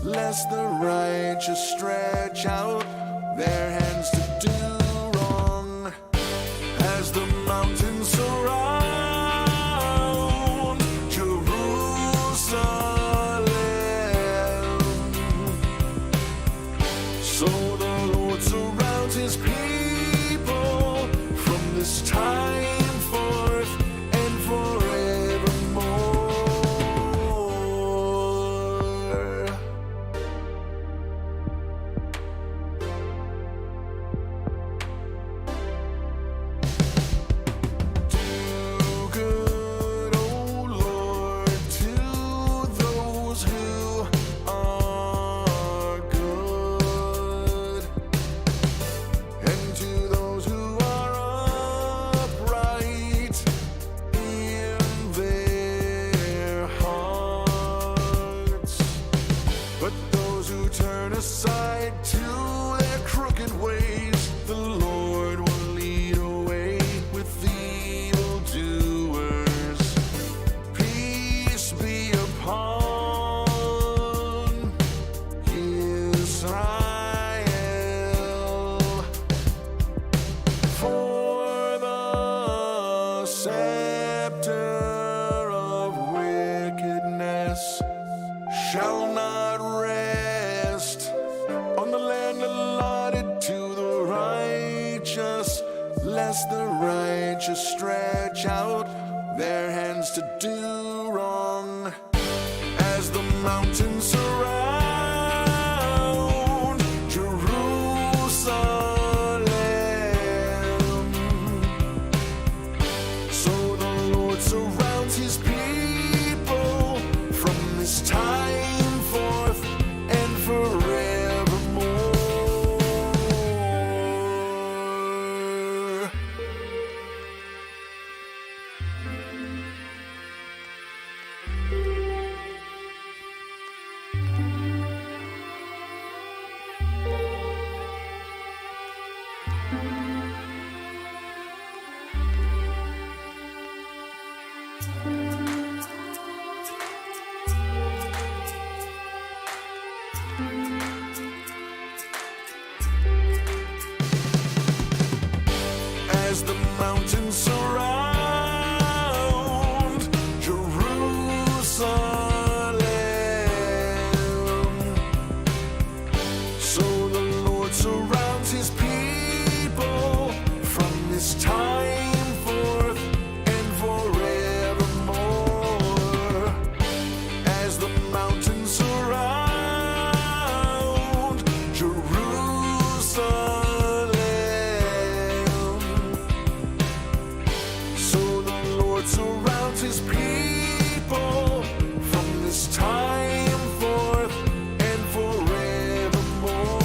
lest the righteous stretch out their hands to do wrong. As the mountains surround Jerusalem, so the Lord surrounds his people from this time forth and forevermore. Do good, O Lord, to those who are good, and to those who are upright in their hearts. But those who turn aside to their crooked ways, the Lord will lead away with evildoers. Peace be upon Israel. For the scepter of wickedness shall not rest on the land allotted to the righteous, lest the righteous stretch out their hands to do wrong. As the mountains surround Jerusalem, so the Lord surrounds his people from this time forth and forevermore. As the mountains surround Jerusalem, so the Lord surrounds his people from this time forth and forevermore. As the mountains surround Jerusalem, so the Lord surrounds his people from this time forth and forevermore.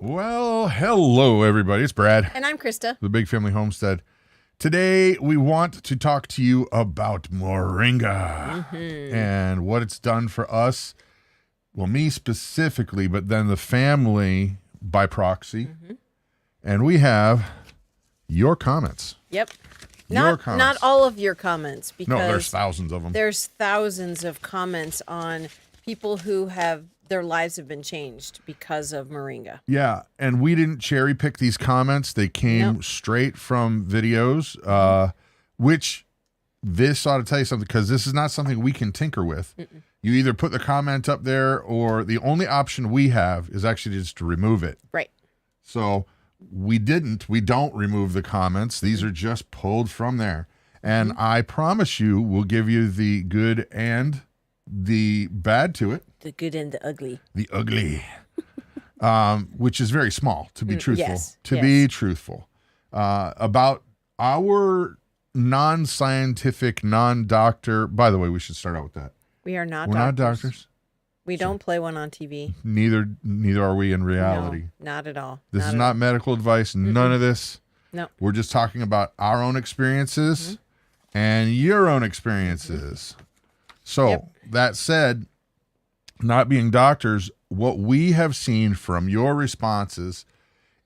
Well, hello, everybody. It's Brad, And I'm Krista. the Big Family Homestead. Today, we want to talk to you about Moringa and what it's done for us. Well, me specifically, but then the family by proxy. And we have your comments. Yep. Your Not comments. all of your comments, because No, there's thousands of them. there's thousands of comments on people who have their lives have been changed because of Moringa. Yeah, and we didn't cherry pick these comments. They came Nope. straight from videos, which this ought to tell you something, because this is not something we can tinker with. You either put the comment up there, or the only option we have is actually just to remove it. Right. So we don't remove the comments. These are just pulled from there. And I promise you, we'll give you the good and the bad to it. The good and the ugly. The ugly, which is very small, to be truthful. yes, Be truthful. About our non-scientific, non-doctor, by the way, we should start out with that. We are not We're doctors. not doctors. We don't play one on TV. Neither are we in reality. No, not at all. This is not medical advice. None of this. No. We're just talking about our own experiences and your own experiences. So that said, not being doctors, what we have seen from your responses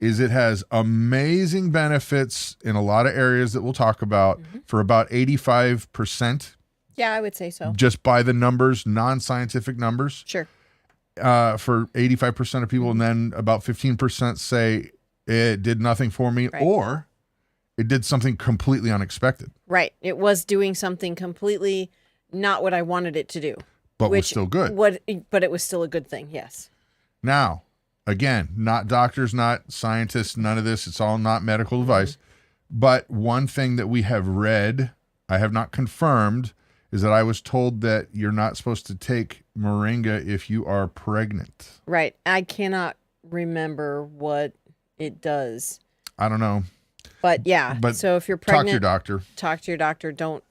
is it has amazing benefits in a lot of areas that we'll talk about for about 85%. Yeah, I would say so. Just by the numbers, non-scientific numbers. Sure. For 85% of people, and then about 15% say it did nothing for me, or it did something completely unexpected. Right. It was doing something completely not what I wanted it to do. But was still good. But it was still a good thing, yes. Now, again, not doctors, not scientists, none of this. It's all not medical advice. But one thing that we have read, I have not confirmed, is that I was told that you're not supposed to take moringa if you are pregnant. Right. I cannot remember what it does. I don't know. But yeah, so if you're pregnant, talk to your doctor. Talk to your doctor. Don't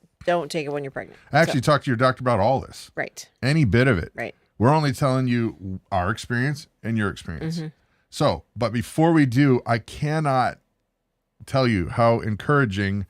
take it when you're pregnant. Actually, talk to your doctor about all this. Right. Any bit of it. Right. We're only telling you our experience and your experience. So, but before we do, I cannot tell you how encouraging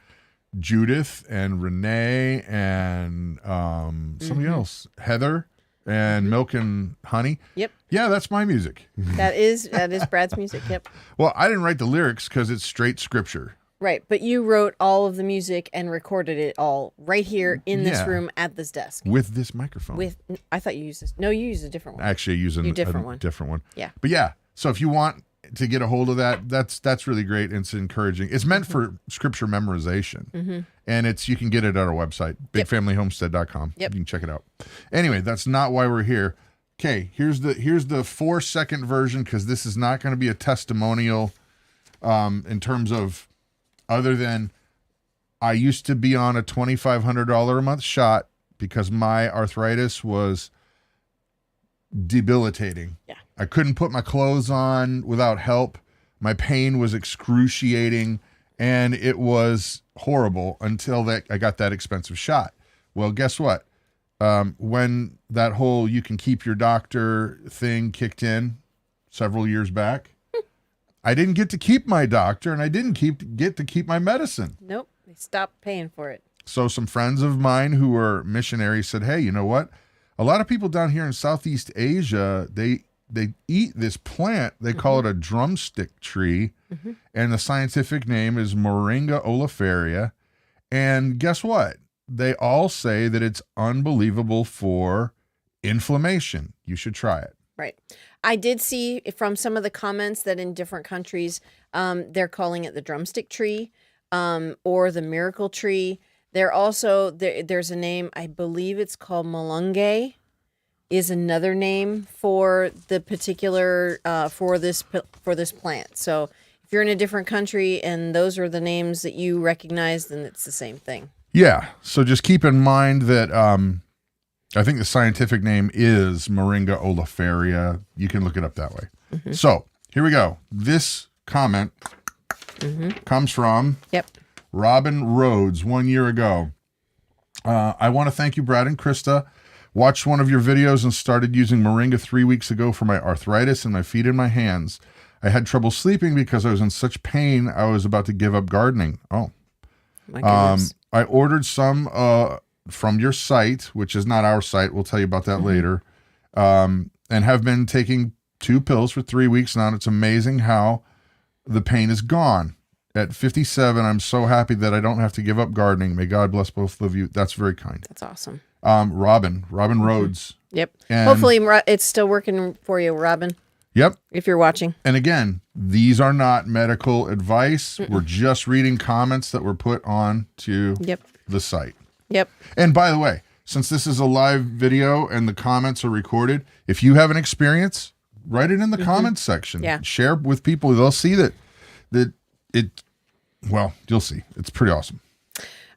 Judith and Renee and somebody else, Heather and Milk and Honey. Yep. Yeah, that's my music. That is Brad's music. Yep. Well, I didn't write the lyrics because it's straight scripture. Right, but you wrote all of the music and recorded it all right here in this room at this desk with this microphone. I thought you used this. No, you used a different one. Actually, using a different one. Yeah. But yeah, so if you want to get a hold of that, that's really great. And it's encouraging. It's meant for scripture memorization, and you can get it at our website, bigfamilyhomestead.com. Yep. You can check it out. Anyway, that's not why we're here. Okay, here's the 4-second version, because this is not going to be a testimonial in terms of, other than I used to be on a $2,500 a month shot because my arthritis was debilitating. Yeah. I couldn't put my clothes on without help. My pain was excruciating, and it was horrible until I got that expensive shot. Well, guess what? When that whole you can keep your doctor thing kicked in several years back, I didn't get to keep my doctor, and I didn't get to keep my medicine. Nope. They stopped paying for it. So some friends of mine who were missionaries said, hey, you know what? A lot of people down here in Southeast Asia, they eat this plant. They call it a drumstick tree, and the scientific name is Moringa oleifera. And guess what? They all say that it's unbelievable for inflammation. You should try it. Right. I did see from some of the comments that in different countries, they're calling it the drumstick tree or the miracle tree. They're also, there's a name, I believe it's called malunggay, is another name for the particular, for this plant. So if you're in a different country and those are the names that you recognize, then it's the same thing. Yeah. So just keep in mind that I think the scientific name is Moringa oleifera. You can look it up that way. So here we go. This comment comes from Robin Rhodes 1 year ago. I want to thank you, Brad and Krista. Watched one of your videos and started using Moringa 3 weeks ago for my arthritis in my feet and my hands. I had trouble sleeping because I was in such pain I was about to give up gardening. Oh. My goodness. I ordered some from your site, which is not our site. We'll tell you about that later. And have been taking 2 pills for 3 weeks now. And it's amazing how the pain is gone. At 57, I'm so happy that I don't have to give up gardening. May God bless both of you. That's very kind. That's awesome. Robin Rhodes. Yep. And hopefully it's still working for you, Robin. Yep. If you're watching. And again, these are not medical advice. We're just reading comments that were put on to the site. Yep. And by the way, since this is a live video and the comments are recorded, if you have an experience, write it in the comments section. Yeah. Share with people. They'll see that well, you'll see. It's pretty awesome.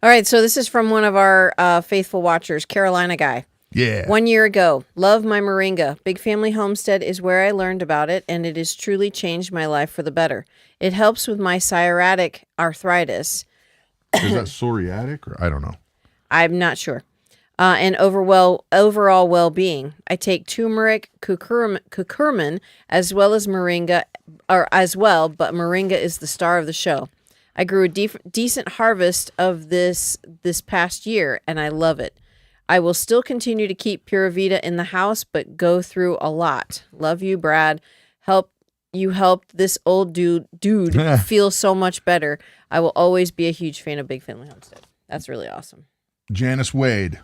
All right. So this is from one of our faithful watchers, Carolina guy. Yeah. 1 year ago, love my moringa. Big Family Homestead is where I learned about it, and it has truly changed my life for the better. It helps with my psoriatic arthritis. Is that psoriatic or I don't know? I'm not sure. and overall well-being. I take turmeric, curcumin, as well as moringa, but moringa is the star of the show. I grew a decent harvest of this past year, and I love it. I will still continue to keep Pura Vita in the house, but go through a lot. Love you, Brad. You helped this old dude feel so much better. I will always be a huge fan of Big Family Homestead. That's really awesome. Janice Wade.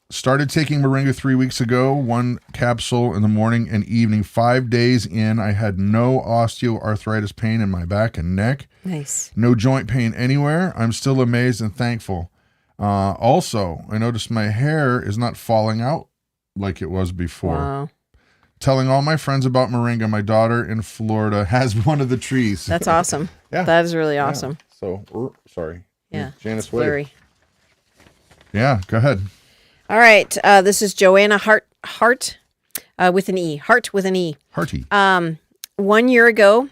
Started taking Moringa 3 weeks ago, 1 capsule in the morning and evening. 5 days in, I had no osteoarthritis pain in my back and neck. Nice. No joint pain anywhere. I'm still amazed and thankful. Also, I noticed my hair is not falling out like it was before. Wow. Telling all my friends about Moringa. My daughter in Florida has one of the trees. That's awesome. Yeah. That is really awesome. Yeah. So, sorry. Yeah. Janice Flurry. Wade. Yeah, go ahead. All right. This is Joanna Hart with an E. Hart with an E. Hearty. 1 year ago,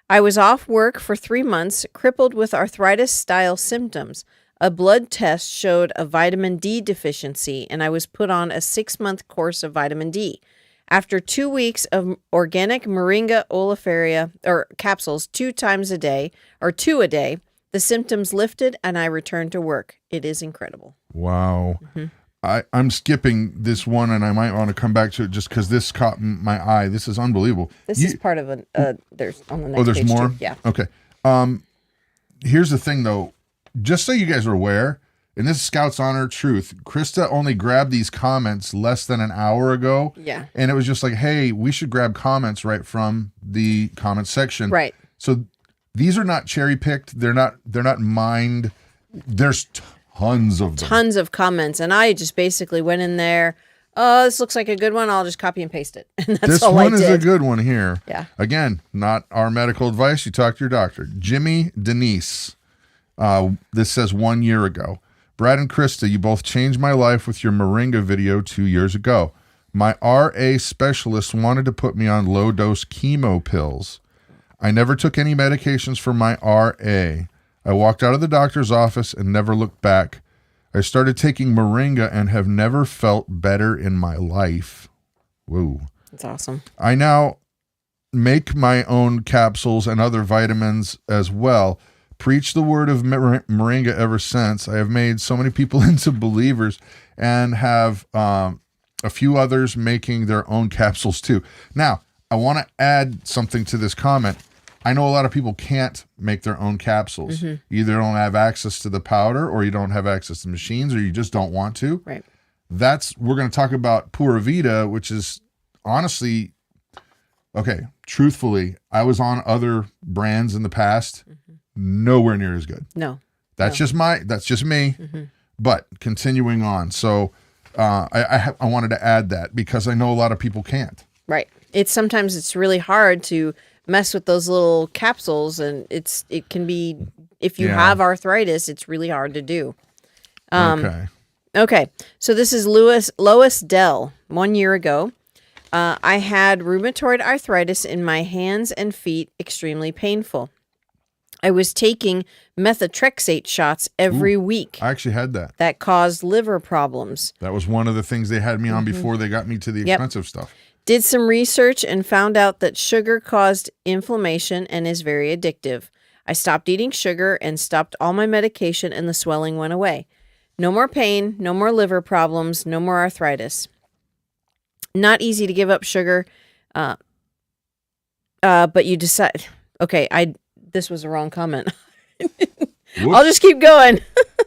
I was off work for 3 months, crippled with arthritis-style symptoms. A blood test showed a vitamin D deficiency, and I was put on a 6-month course of vitamin D. After 2 weeks of organic moringa oleifera or capsules 2 times a day, or 2 a day, the symptoms lifted and I returned to work. It is incredible. Wow. I'm skipping this one, and I might want to come back to it just because this caught my eye. This is unbelievable. This is part of there's on the next there's page more? too. Yeah. Okay. Here's the thing, though. Just so you guys are aware, and this is Scout's Honor Truth, Krista only grabbed these comments less than an hour ago. Yeah. And it was just like, hey, we should grab comments right from the comment section. Right. So these are not cherry picked. They're not mined. There's tons of them. Tons of comments, and I just basically went in there. Oh, this looks like a good one. I'll just copy and paste it. And that's this all one I is did. a good one here. Yeah. Again, not our medical advice. You talk to your doctor. Jimmy Denise. This says 1 year ago. Brad and Krista, you both changed my life with your Moringa video 2 years ago. My RA specialist wanted to put me on low-dose chemo pills. I never took any medications for my RA. I walked out of the doctor's office and never looked back. I started taking Moringa and have never felt better in my life. Whoa. That's awesome. I now make my own capsules and other vitamins as well. Preach the word of Moringa ever since. I have made so many people into believers and have a few others making their own capsules too. Now, I want to add something to this comment. I know a lot of people can't make their own capsules. You either don't have access to the powder, or you don't have access to machines, or you just don't want to. Right. We're going to talk about Pura Vita, which is honestly, okay, truthfully, I was on other brands in the past. Nowhere near as good. No. That's just me. But continuing on. So I wanted to add that because I know a lot of people can't. Right. Sometimes it's really hard to mess with those little capsules, and it can be, if you have arthritis, it's really hard to do. Okay. So this is Lois Dell. 1 year ago, I had rheumatoid arthritis in my hands and feet, extremely painful. I was taking methotrexate shots every week. I actually had that. That caused liver problems. That was one of the things they had me on before they got me to the expensive stuff. Did some research and found out that sugar caused inflammation and is very addictive. I stopped eating sugar and stopped all my medication, and the swelling went away. No more pain, no more liver problems, no more arthritis. Not easy to give up sugar, but you decide. Okay, this was a wrong comment. I'll just keep going.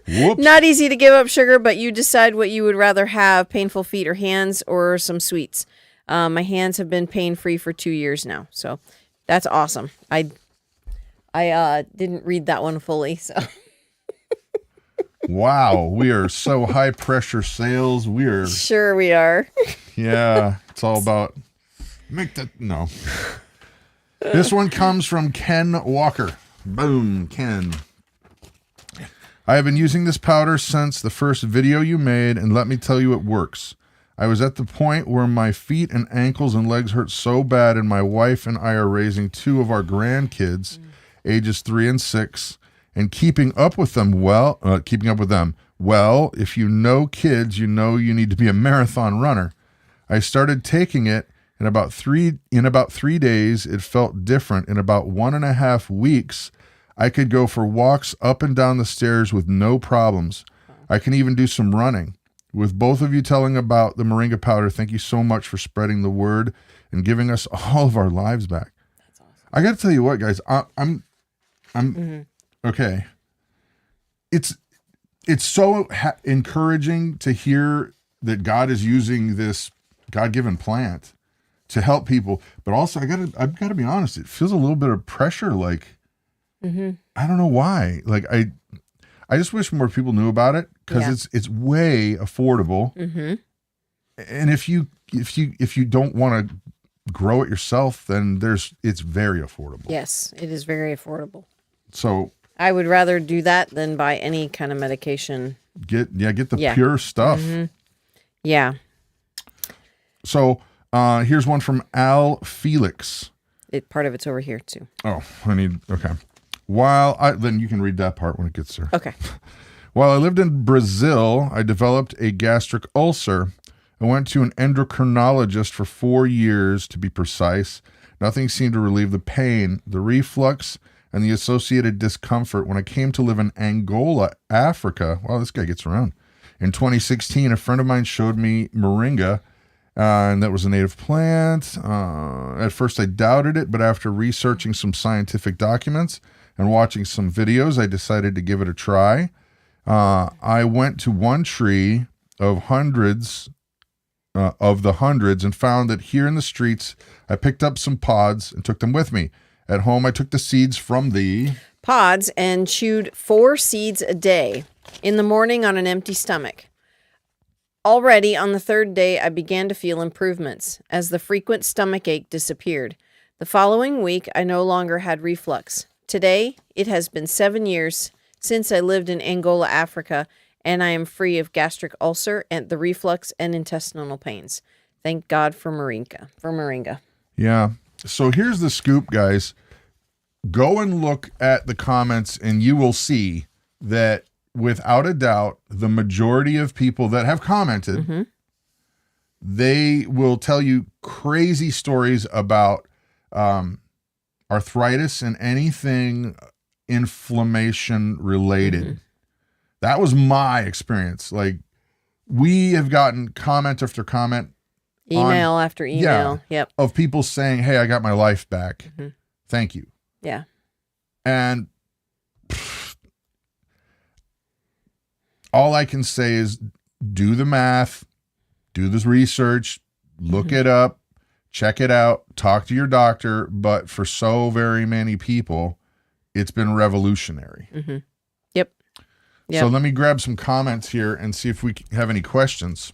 Not easy to give up sugar, but you decide what you would rather have: painful feet or hands, or some sweets. My hands have been pain-free for 2 years now, so that's awesome. I didn't read that one fully, so. Wow, we are so high pressure sales. Sure we are. Yeah, it's all about no. This one comes from Ken Walker. Boom, Ken. I have been using this powder since the first video you made, and let me tell you, it works. I was at the point where my feet and ankles and legs hurt so bad, and my wife and I are raising 2 of our grandkids, ages 3 and 6, and keeping up with them. Well, if you know kids, you know you need to be a marathon runner. I started taking it in about 3 days. It felt different. In about 1.5 weeks, I could go for walks up and down the stairs with no problems. I can even do some running. With both of you telling about the Moringa powder, thank you so much for spreading the word and giving us all of our lives back. That's awesome. I got to tell you what, guys, I'm okay. It's so encouraging to hear that God is using this God-given plant to help people, but also I've got to be honest, it feels a little bit of pressure. Like, I don't know why. Like I just wish more people knew about it, because it's way affordable. And if you don't want to grow it yourself, then it's very affordable. Yes, it is very affordable. So I would rather do that than buy any kind of medication. Get the pure stuff. Yeah. So here's one from Felix. Part of it's over here too. Oh, okay. Then you can read that part when it gets there. Okay. While I lived in Brazil, I developed a gastric ulcer. I went to an endocrinologist for 4 years, to be precise. Nothing seemed to relieve the pain, the reflux, and the associated discomfort. When I came to live in Angola, Africa, wow, this guy gets around. In 2016, a friend of mine showed me moringa, and that was a native plant. At first, I doubted it, but after researching some scientific documents and watching some videos, I decided to give it a try. I went to one tree of hundreds and found that here in the streets, I picked up some pods and took them with me. At home, I took the seeds from the pods and chewed 4 seeds a day in the morning on an empty stomach. Already on the 3rd day, I began to feel improvements as the frequent stomach ache disappeared. The following week, I no longer had reflux. Today, it has been 7 years since I lived in Angola, Africa, and I am free of gastric ulcer and the reflux and intestinal pains. Thank God for Moringa. Yeah. So here's the scoop, guys. Go and look at the comments and you will see that without a doubt, the majority of people that have commented, they will tell you crazy stories about arthritis and anything inflammation related. That was my experience. Like, we have gotten comment after comment, email after email, of people saying, hey, I got my life back. Thank you. Yeah. And all I can say is do the math, do this research, look it up, check it out, talk to your doctor. But for so very many people, it's been revolutionary. Yep. So let me grab some comments here and see if we have any questions.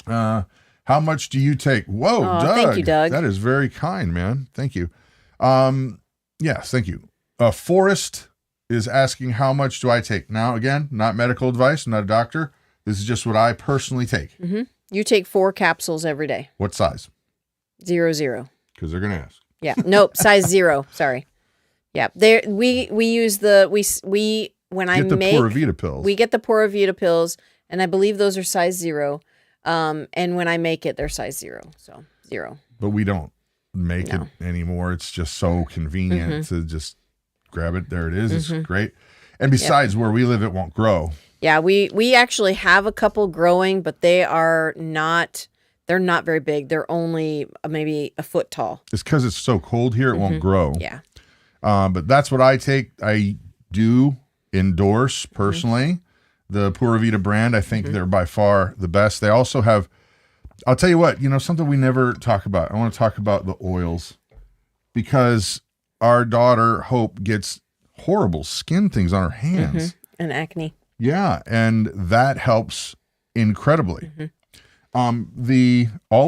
How much do you take? Whoa, Doug. Thank you, Doug. That is very kind, man. Thank you. Yes, thank you. Forrest is asking, how much do I take? Now, again, not medical advice. I'm not a doctor. This is just what I personally take. You take 4 capsules every day. What size? 0. Because they're going to ask. Yeah. Nope. Size 0. Sorry. Yeah. We use when I get make the Pura Vita pills. We get the Pura Vita pills, and I believe those are size 0. And when I make it, they're size 0. So 0. But we don't make it anymore. It's just so convenient to just grab it. There it is. It's great. And besides, where we live, it won't grow. Yeah, we actually have a couple growing, but they're not very big. They're only maybe a foot tall. It's because it's so cold here, it won't grow. Yeah. But that's what I take. I do endorse personally the Pura Vita brand. I think they're by far the best. They also have, I'll tell you what, something we never talk about. I want to talk about the oils, because our daughter Hope gets horrible skin things on her hands and acne. Yeah, and that helps incredibly. All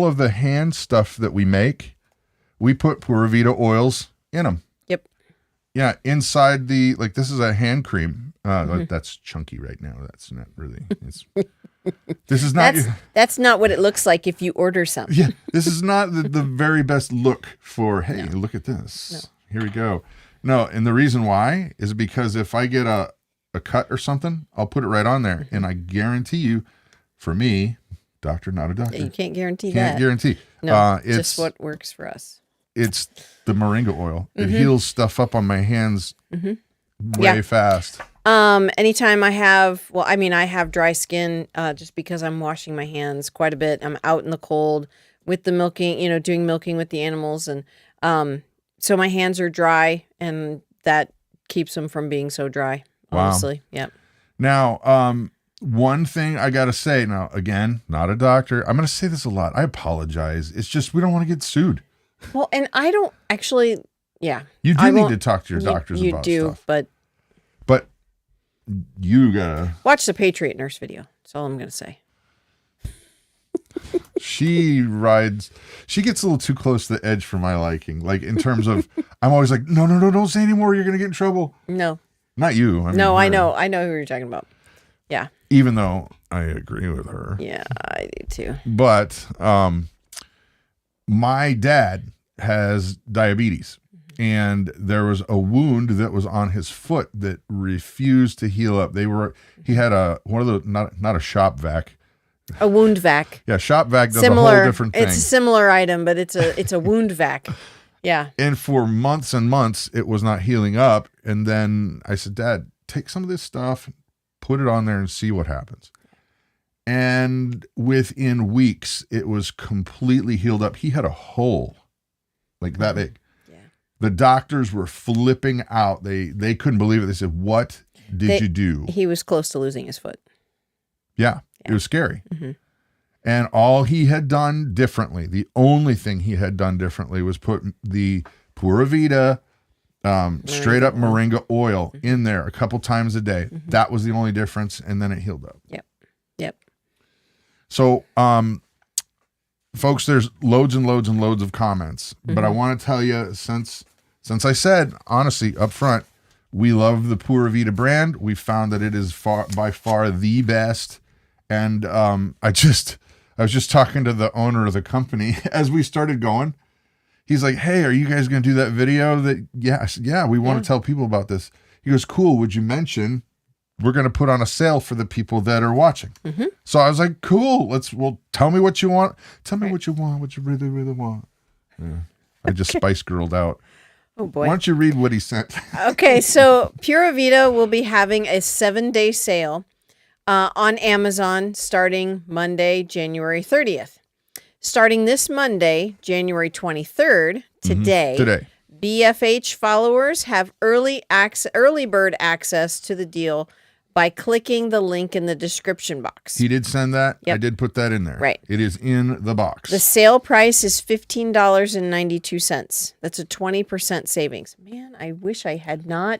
of the hand stuff that we make, we put Pura Vita oils in them. Yep. Yeah, inside this is a hand cream. That's chunky right now. That's not really. This is not. That's not what it looks like if you order some. Yeah, this is not the very best look for. Hey, look at this. No. Here we go. No, and the reason why is because if I get a cut or something, I'll put it right on there. And I guarantee you, for me, doctor, not a doctor. You can't guarantee Can't that. guarantee. No, it's just what works for us. It's the moringa oil. It heals stuff up on my hands way fast. Anytime I have, I have dry skin just because I'm washing my hands quite a bit. I'm out in the cold with the milking, doing milking with the animals. And so my hands are dry and that keeps them from being so dry, honestly. Wow. Yep. Now, one thing I got to say now, again, not a doctor. I'm going to say this a lot. I apologize. It's just we don't want to get sued. Well, and I don't actually, yeah. You do need to talk to your doctors about stuff. You do, but you gotta watch the Patriot Nurse video. That's all I'm gonna say. She gets a little too close to the edge for my liking. Like in terms of, I'm always like, no, don't say anymore. You're gonna get in trouble. No, not you. I know who you're talking about. Yeah. Even though I agree with her. Yeah, I do too. But my dad has diabetes. And there was a wound that was on his foot that refused to heal up. He had one of the, not a shop vac. A wound vac. Yeah, shop vac does a whole different thing. It's a similar item, but it's a wound vac. Yeah. And for months and months, it was not healing up. And then I said, Dad, take some of this stuff, put it on there and see what happens. And within weeks, it was completely healed up. He had a hole like that big. The doctors were flipping out. They couldn't believe it. They said, what did you do? He was close to losing his foot. Yeah. It was scary. Mm-hmm. And all he had done differently, the only thing he had done differently was put the Pura Vita straight up moringa oil in there a couple times a day. Mm-hmm. That was the only difference. And then it healed up. Yep. So, folks, there's loads and loads and loads of comments, but I want to tell you, since I said, honestly, up front, we love the Pura Vita brand. We found that it is by far the best. And I was just talking to the owner of the company as we started going. He's like, hey, are you guys going to do that video? I said, yeah, we want to tell people about this. He goes, cool. Would you mention we're going to put on a sale for the people that are watching? Mm-hmm. So I was like, cool. Tell me what you want. Tell me what you want, what you really, really want. Yeah. I just Spice Girled out. Oh, boy. Why don't you read what he sent? Okay, so Pura Vita will be having a 7-day sale on Amazon starting Monday, January 30th. Starting this Monday, January 23rd, today. BFH followers have early bird access to the deal by clicking the link in the description box. He did send that. Yep. I did put that in there. Right. It is in the box. The sale price is $15.92. That's a 20% savings. Man, I wish I had not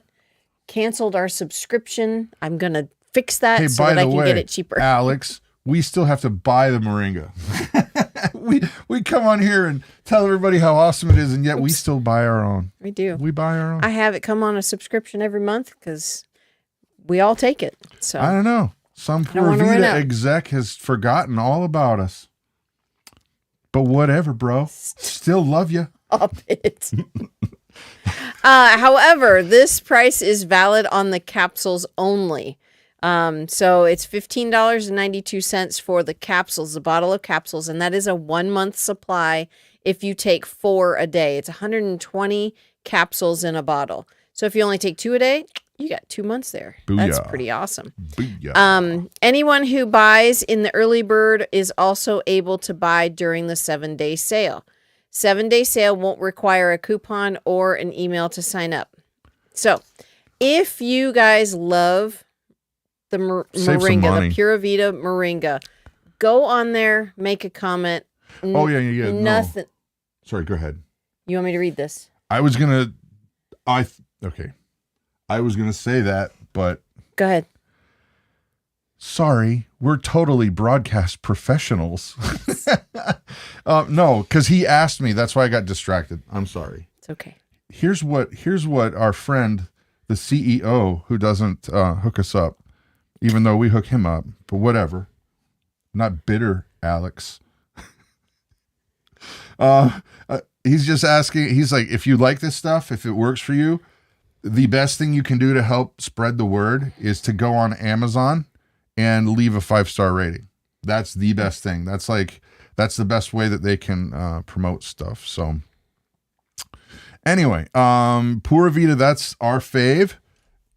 canceled our subscription. I'm going to fix that so that I can get it cheaper. Alex, we still have to buy the moringa. we come on here and tell everybody how awesome it is, and yet we still buy our own. We do. We buy our own. I have it come on a subscription every month because we all take it. So I don't know. Some Pura Vita exec has forgotten all about us. But whatever, bro. Still love you. Up it. However, this price is valid on the capsules only. So it's $15.92 for the capsules, the bottle of capsules, and that is a 1-month supply if you take 4 a day. It's 120 capsules in a bottle. So if you only take 2 a day, you got 2 months there. Booyah. That's pretty awesome. Booyah. Anyone who buys in the early bird is also able to buy during the 7-day sale. 7-day sale won't require a coupon or an email to sign up. So if you guys love the moringa, the Pura Vita moringa, go on there, make a comment. Yeah. Nothing. No. Sorry, go ahead. You want me to read this? I was going to say that, but go ahead. Sorry, we're totally broadcast professionals. No, because he asked me. That's why I got distracted. I'm sorry. It's okay. Here's what our friend, the CEO, who doesn't hook us up, even though we hook him up, but whatever. Not bitter, Alex. He's just asking. He's like, if you like this stuff, if it works for you, the best thing you can do to help spread the word is to go on Amazon and leave a 5-star rating. That's the best thing. That's the best way that they can promote stuff. So anyway, Pura Vita, that's our fave.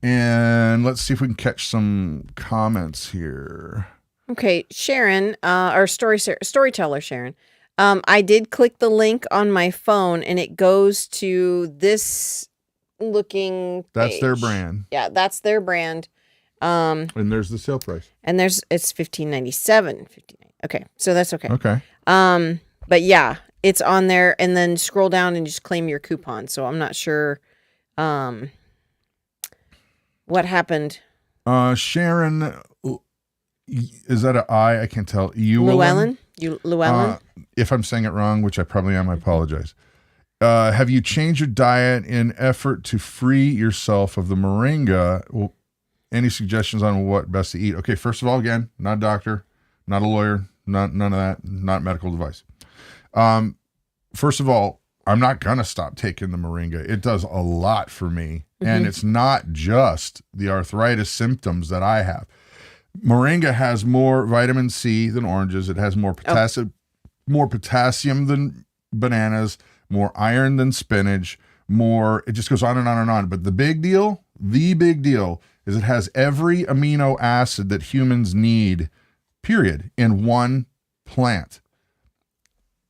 And let's see if we can catch some comments here. Okay, Sharon, our storyteller Sharon. I did click the link on my phone, and it goes to this looking page. That's their brand. Yeah, that's their brand. And there's the sale price. And it's $15.97. Okay, so that's okay. Okay. But yeah, it's on there, and then scroll down and just claim your coupon. So I'm not sure what happened. Sharon, is that an I? I can't tell. Llewellyn? If I'm saying it wrong, which I probably am, I apologize. Have you changed your diet in effort to free yourself of the moringa? Well, any suggestions on what best to eat? Okay, first of all, again, not a doctor, not a lawyer, none of that, not medical advice. First of all, I'm not going to stop taking the moringa. It does a lot for me. And it's not just the arthritis symptoms that I have. Moringa has more vitamin C than oranges. It has more potassium, than bananas, more iron than spinach, it just goes on and on and on. But the big deal is it has every amino acid that humans need, period, in one plant.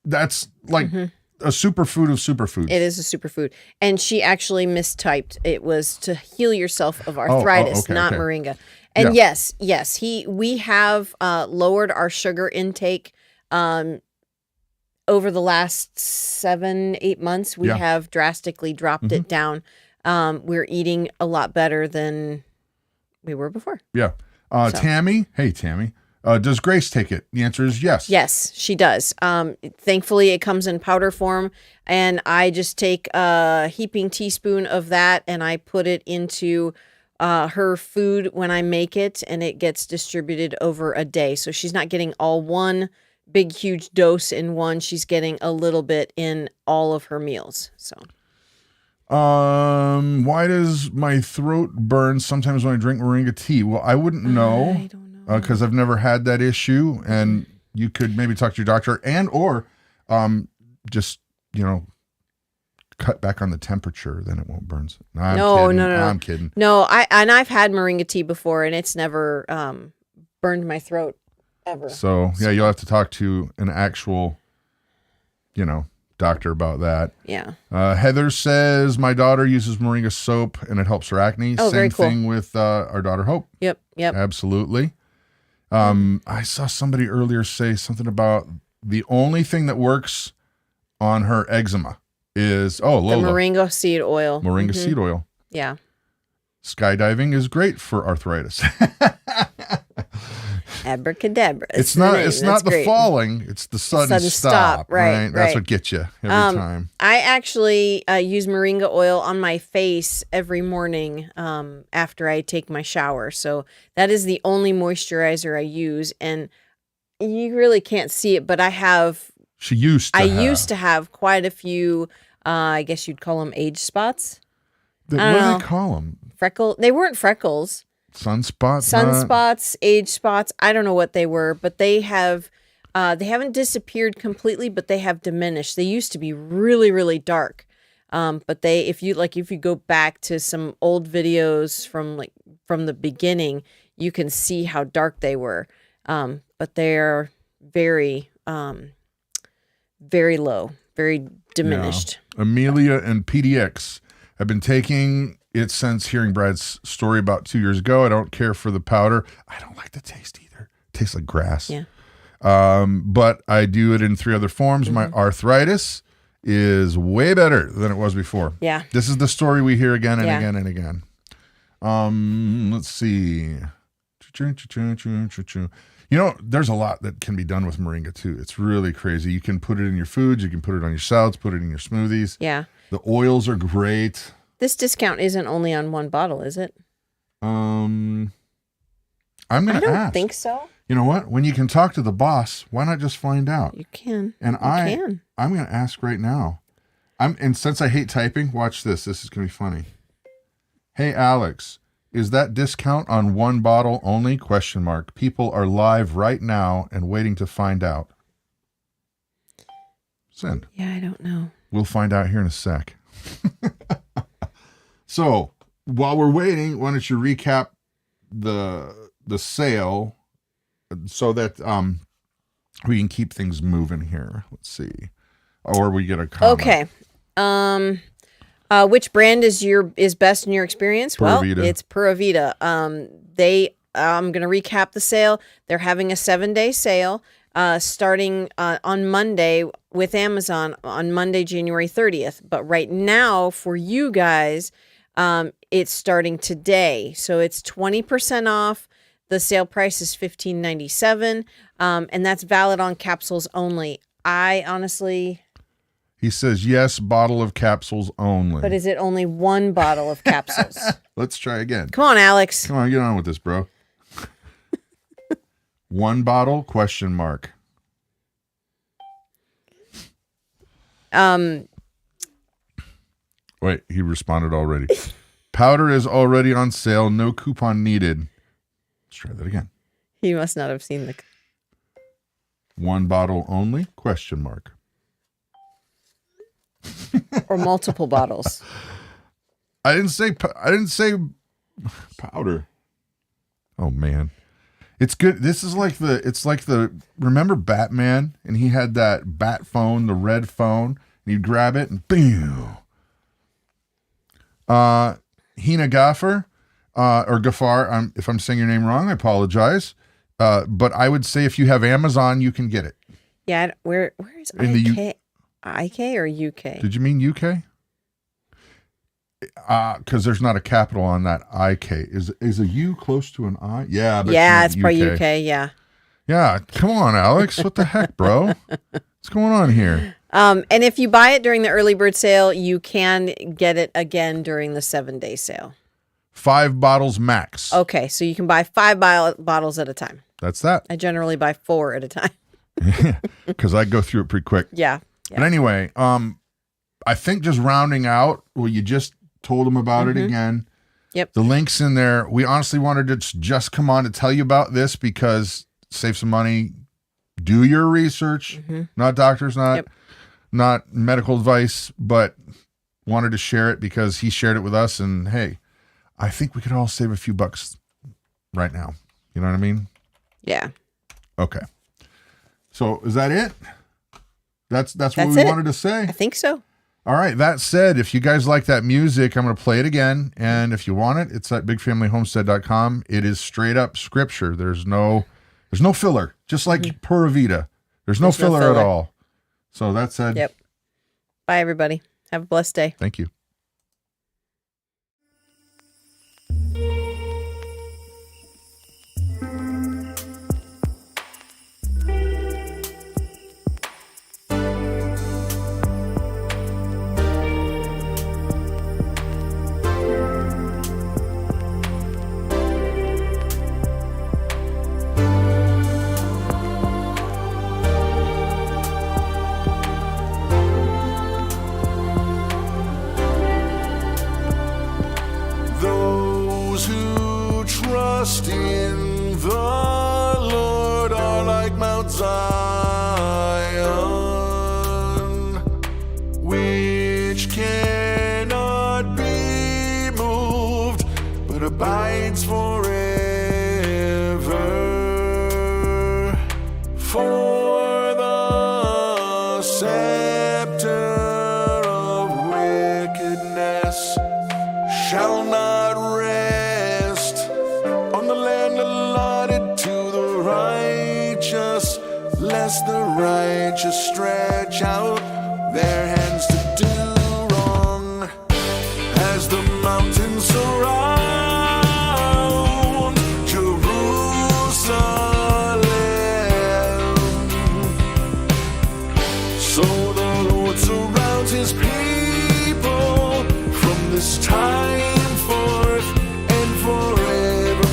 That's like a superfood of superfoods. It is a superfood. And she actually mistyped. It was to heal yourself of arthritis, not moringa. And yes, we have lowered our sugar intake over the last 7-8 months. We have drastically dropped it down. We're eating a lot better than we were before. Yeah. Tammy, hey Tammy, does Grace take it? The answer is yes. Yes, she does. Thankfully, it comes in powder form, and I just take a heaping teaspoon of that and I put it into her food when I make it, and it gets distributed over a day. So she's not getting all one big, huge dose in one. She's getting a little bit in all of her meals. So, why does my throat burn sometimes when I drink moringa tea? Well, I wouldn't know. I don't know. Because I've never had that issue, and you could maybe talk to your doctor or just, cut back on the temperature, then it won't burn. No, I'm kidding. No, I've had moringa tea before, and it's never burned my throat ever. So you'll have to talk to an actual, doctor about that. Yeah. Heather says my daughter uses moringa soap and it helps her acne. Oh, very cool. Same thing with our daughter Hope. Yep. Absolutely. I saw somebody earlier say something about the only thing that works on her eczema is Lola. The moringa seed oil. Moringa seed oil. Yeah. Skydiving is great for arthritis. Abracadabra. It's not the great. Falling, it's the sudden stop. Right. That's what gets you every time. I actually use moringa oil on my face every morning after I take my shower. So that is the only moisturizer I use, and you really can't see it, but I used to have quite a few, I guess you'd call them age spots. What do they call them? They weren't freckles. Sunspots, age spots. I don't know what they were, but they haven't disappeared completely, but they have diminished. They used to be really, really dark. But if you go back to some old videos from the beginning, you can see how dark they were. But they're very, very low, very diminished. Yeah. Amelia and PDX have been taking it since hearing Brad's story about 2 years ago. I don't care for the powder. I don't like the taste either. It tastes like grass. Yeah. But I do it in 3 other forms. My arthritis is way better than it was before. Yeah. This is the story we hear again and again and again. Let's see. There's a lot that can be done with moringa too. It's really crazy. You can put it in your foods. You can put it on your salads, put it in your smoothies. Yeah. The oils are great. This discount isn't only on one bottle, is it? I'm going to ask. I don't think so. You know what? When you can talk to the boss, why not just find out? You can. And I'm going to ask right now. And since I hate typing, watch this. This is going to be funny. Hey, Alex, is that discount on one bottle only? ? People are live right now and waiting to find out. Send. Yeah, I don't know. We'll find out here in a sec. So while we're waiting, why don't you recap the sale so that we can keep things moving here. Let's see. Or we get a comment. Okay. Which brand is best in your experience? Pura Vita. It's Pura Vita. I'm going to recap the sale. They're having a 7-day sale starting on Monday with Amazon on Monday, January 30th. But right now for you guys, it's starting today. So it's 20% off. The sale price is $15.97. And that's valid on capsules only. I honestly... He says, yes, bottle of capsules only. But is it only one bottle of capsules? Let's try again. Come on, Alex. Come on, get on with this, bro. One bottle, ? Wait, he responded already. Powder is already on sale. No coupon needed. Let's try that again. He must not have seen the... One bottle only, ? Or multiple bottles. I didn't say powder. Oh man. It's good. This is like remember Batman, and he had that bat phone, the red phone, and you'd grab it and boom. Hina Gaffer, or Gafar, if I'm saying your name wrong, I apologize. But I would say if you have Amazon, you can get it. Yeah, where is In the IK or UK? Did you mean UK? Because there's not a capital on that IK. Is a U close to an I? Yeah. But Yeah, it's probably UK. Yeah. Yeah. Come on, Alex. What the heck, bro? What's going on here? And if you buy it during the early bird sale, you can get it again during the 7-day sale. 5 bottles max. Okay, so you can buy 5 bottles at a time. That's that. I generally buy 4 at a time. Because I go through it pretty quick. Yeah. But anyway, I think just rounding out, well, you just told them about it again. Yep. The link's in there. We honestly wanted to just come on to tell you about this because save some money, do your research, not doctors, not medical advice, but wanted to share it because he shared it with us. And hey, I think we could all save a few bucks right now. You know what I mean? Yeah. Okay. So is that it? That's what we wanted to say. I think so. All right. That said, if you guys like that music, I'm going to play it again. And if you want it, it's at bigfamilyhomestead.com. It is straight up scripture. There's no filler, just like Pura Vita. There's no filler at all. So that said. Yep. Bye, everybody. Have a blessed day. Thank you. Those who trust in the Lord are like Mount Zion, which cannot be moved, but abides forever. For the scepter of wickedness shall not rest on the land allotted to the righteous, lest the righteous stretch out their hands to do wrong. As the mountains surround Jerusalem, so the Lord surrounds his people from this time forth and forevermore.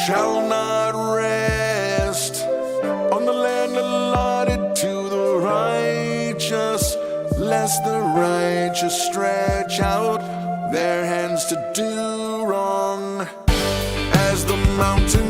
shall not rest on the land allotted to the righteous, lest the righteous stretch out their hands to do wrong. As the mountain